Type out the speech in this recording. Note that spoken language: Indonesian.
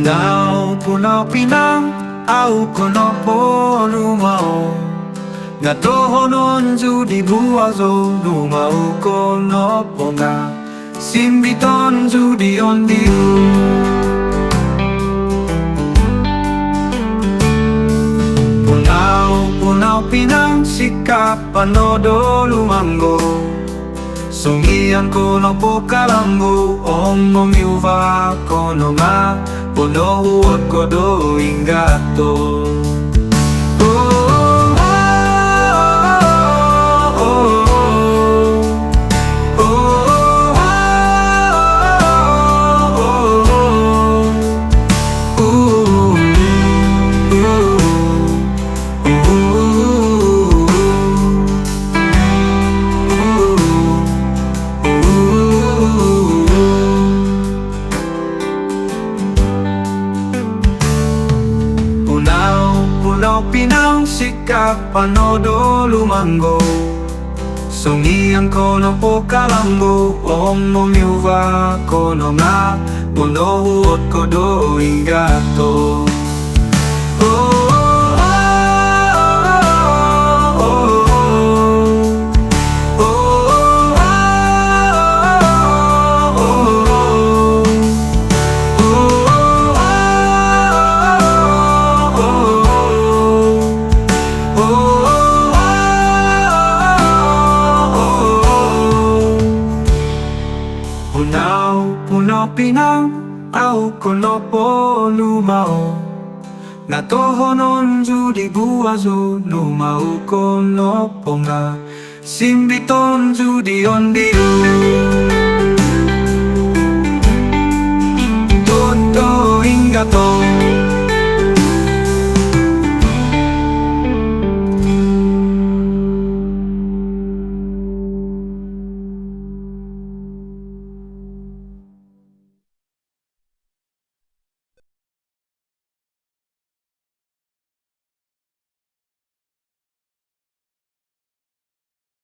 Punau-Punau Pinang, au kono po lumao. Ngatohonon judi buazo, lumao kono po nga. Simbiton judi ondiu. Punau-Punau Pinang, sikap panodo lumanggo. Songian kono po kalambo, omong yuva kono nga, pono huot kodo ingato. Punau Pinang, sikap panodo lumanggo. Songian kono po kalambo, omong yuva kono nga, pono huot kodo ingato. Punau-Punau Pinang, au kono po lumao. Ngatohonon judi buazo, lumao kono po nga. Simbiton judi ondiu.